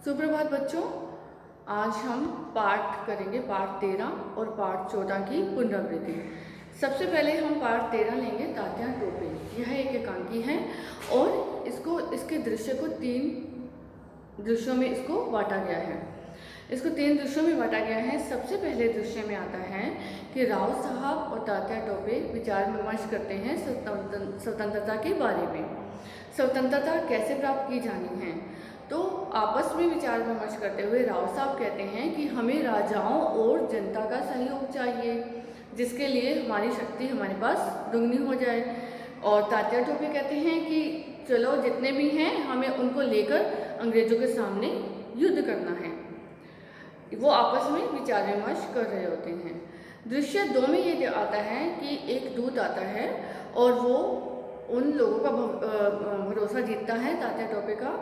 सुप्रभात बच्चों। आज हम पाठ करेंगे, पाठ 13 और पाठ 14 की पुनरावृत्ति। सबसे पहले हम पाठ 13 लेंगे, तात्या टोपे। यह एक एकांकी है और इसके दृश्य को 3 दृश्यों में इसको बांटा गया है। इसको 3 दृश्यों में बांटा गया है। सबसे पहले दृश्य में आता है कि राव साहब और तात्या टोपे विचार विमर्श करते हैं स्वतंत्रता के बारे में। स्वतंत्रता कैसे प्राप्त की जानी है, तो आपस में विचार विमर्श करते हुए राव साहब कहते हैं कि हमें राजाओं और जनता का सहयोग चाहिए, जिसके लिए हमारी शक्ति हमारे पास दुगनी हो जाए। और तात्या टोपे कहते हैं कि चलो जितने भी हैं हमें उनको लेकर अंग्रेजों के सामने युद्ध करना है। वो आपस में विचार विमर्श कर रहे होते हैं। दृश्य 2 में ये आता है कि एक दूत आता है और वो उन लोगों का भरोसा जीतता है, तात्या टोपे का,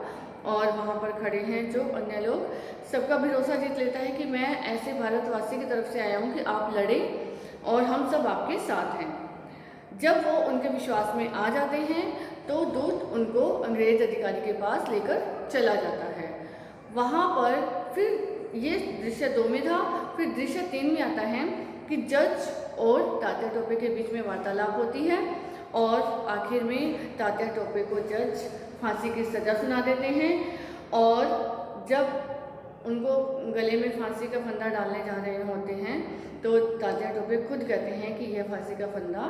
और वहाँ पर खड़े हैं जो अन्य लोग, सबका भरोसा जीत लेता है कि मैं ऐसे भारतवासी की तरफ से आया हूँ कि आप लड़ें और हम सब आपके साथ हैं। जब वो उनके विश्वास में आ जाते हैं तो दूत उनको अंग्रेज अधिकारी के पास लेकर चला जाता है। वहाँ पर फिर ये दृश्य 2 में था। फिर दृश्य 3 में आता है कि जज और तात्या टोपे के बीच में वार्तालाप होती है और आखिर में तात्या टोपे को जज फांसी की सज़ा सुना देते हैं। और जब उनको गले में फांसी का फंदा डालने जा रहे होते हैं तो तात्या टोपे खुद कहते हैं कि यह फांसी का फंदा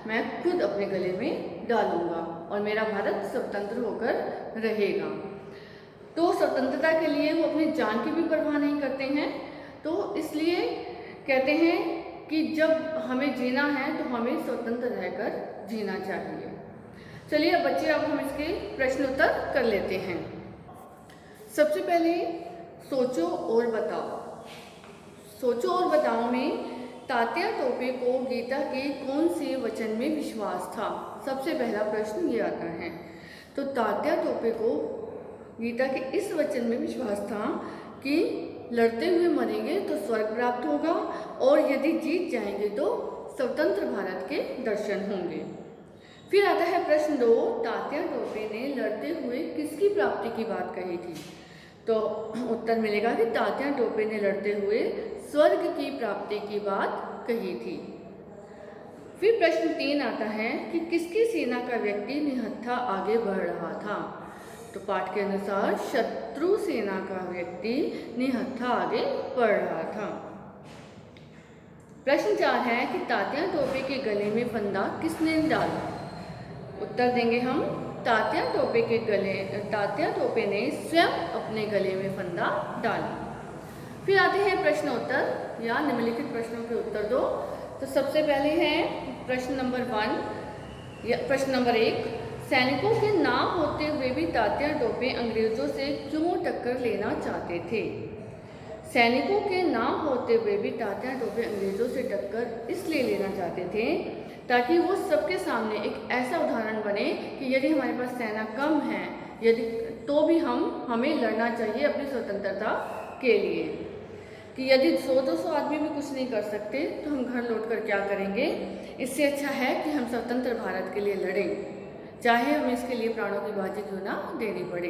मैं खुद अपने गले में डालूंगा और मेरा भारत स्वतंत्र होकर रहेगा। तो स्वतंत्रता के लिए वो अपनी जान की भी परवाह नहीं करते हैं। तो इसलिए कहते हैं कि जब हमें जीना है तो हमें स्वतंत्र रहकर जीना चाहिए। चलिए बच्चे, अब हम इसके प्रश्न उत्तर कर लेते हैं। सबसे पहले सोचो और बताओ। सोचो और बताओ में तात्या टोपे को गीता के कौन से वचन में विश्वास था? सबसे पहला प्रश्न ये आता है। तो तात्या टोपे को गीता के इस वचन में विश्वास था कि लड़ते हुए मरेंगे तो स्वर्ग प्राप्त होगा और यदि जीत जाएंगे तो स्वतंत्र भारत के दर्शन होंगे। फिर आता है प्रश्न 2, तात्या टोपे ने लड़ते हुए किसकी प्राप्ति की बात कही थी? तो उत्तर मिलेगा कि तात्या टोपे ने लड़ते हुए स्वर्ग की प्राप्ति की बात कही थी। फिर प्रश्न 3 आता है कि किसकी सेना का व्यक्ति निहत्था आगे बढ़ रहा था? तो पाठ के अनुसार शत्रु सेना का व्यक्ति निहत्था आगे बढ़ रहा था। प्रश्न 4 है कि तात्या टोपे के गले में फंदा किसने डाला? उत्तर देंगे हम, तात्या टोपे ने स्वयं अपने गले में फंदा डाला। फिर आते हैं प्रश्न उत्तर या निम्नलिखित प्रश्नों के उत्तर दो। तो सबसे पहले है प्रश्न नंबर 1, सैनिकों के ना होते हुए भी तात्या टोपे अंग्रेजों से क्यों टक्कर लेना चाहते थे? सैनिकों के ना होते हुए भी तात्या टोपे अंग्रेजों से टक्कर इसलिए लेना चाहते थे ताकि वो सबके सामने एक ऐसा उदाहरण बने कि यदि हमारे पास सेना कम है तो भी हमें लड़ना चाहिए अपनी स्वतंत्रता के लिए, कि यदि 100-200 आदमी भी कुछ नहीं कर सकते तो हम घर लौटकर क्या करेंगे। इससे अच्छा है कि हम स्वतंत्र भारत के लिए लड़ें, चाहे हमें इसके लिए प्राणों की बाजी क्यों ना देनी पड़े।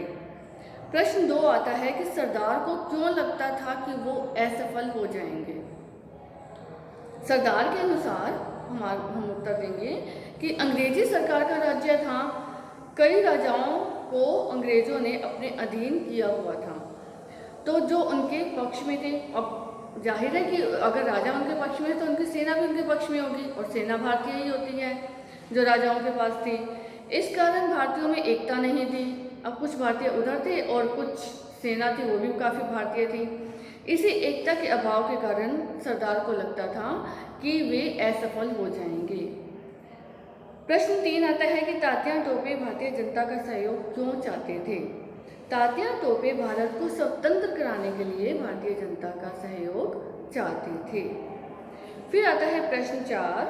प्रश्न 2 आता है कि सरदार को क्यों लगता था कि वो असफल हो जाएंगे? सरदार के अनुसार हम उत्तर देंगे कि अंग्रेजी सरकार का राज्य था, कई राजाओं को अंग्रेजों ने अपने अधीन किया हुआ था, तो जो उनके पक्ष में थे, अब जाहिर है कि अगर राजा उनके पक्ष में है तो उनकी सेना भी उनके पक्ष में होगी और सेना भारतीय ही होती है जो राजाओं के पास थी। इस कारण भारतीयों में एकता नहीं थी। अब कुछ भारतीय उधर थे और कुछ सेना थी वो भी काफ़ी भारतीय थी। इसी एकता के अभाव के कारण सरदार को लगता था कि वे असफल हो जाएंगे। प्रश्न 3 आता है कि तात्या टोपे भारतीय जनता का सहयोग क्यों चाहते थे? तात्या टोपे भारत को स्वतंत्र कराने के लिए भारतीय जनता का सहयोग चाहते थे। फिर आता है प्रश्न 4,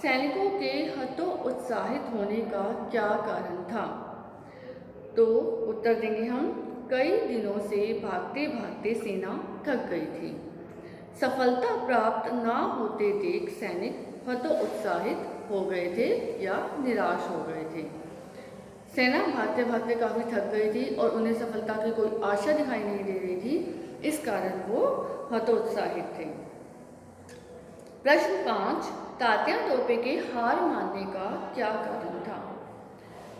सैनिकों के हतोत्साहित होने का क्या कारण था? तो उत्तर देंगे हम, कई दिनों से भागते भागते सेना थक गई थी। सफलता प्राप्त ना होते देख सैनिक हतोत्साहित हो गए थे या निराश हो गए थे। सेना भागते भागते काफ़ी थक गई थी और उन्हें सफलता की कोई आशा दिखाई नहीं दे रही थी, कारण वो हतोत्साहित थे। प्रश्न 5, तात्या टोपे के हार मानने का क्या कारण था?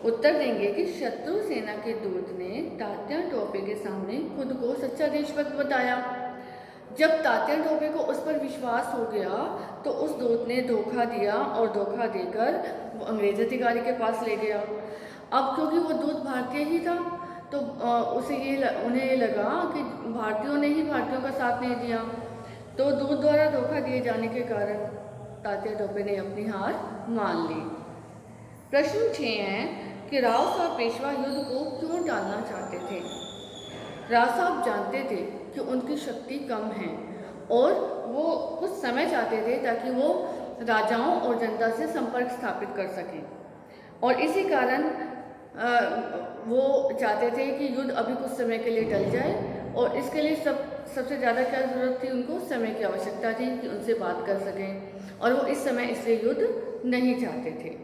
उत्तर देंगे कि शत्रु सेना के दूत ने तात्या टोपे के सामने खुद को सच्चा देशभक्त बताया। जब तात्या टोपे को उस पर विश्वास हो गया तो उस दूत ने धोखा दिया और धोखा देकर वो अंग्रेज अधिकारी के पास ले गया। अब क्योंकि वो दूत भारतीय ही था तो उन्हें ये लगा कि भारतीयों ने ही भारतीयों का साथ नहीं दिया, तो दूत द्वारा धोखा दिए जाने के कारण तात्या टोपे ने अपनी हार मान ली। प्रश्न 6 है कि राव साहब पेशवा युद्ध को क्यों टालना चाहते थे? राव साहब जानते थे कि उनकी शक्ति कम है और वो कुछ समय चाहते थे ताकि वो राजाओं और जनता से संपर्क स्थापित कर सकें, और इसी कारण वो चाहते थे कि युद्ध अभी कुछ समय के लिए टल जाए, और इसके लिए सबसे ज़्यादा क्या ज़रूरत थी? उनको समय की आवश्यकता थी कि उनसे बात कर सकें, और वो इस समय इसलिए युद्ध नहीं चाहते थे।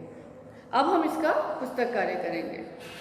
अब हम इसका पुस्तक कार्य करेंगे।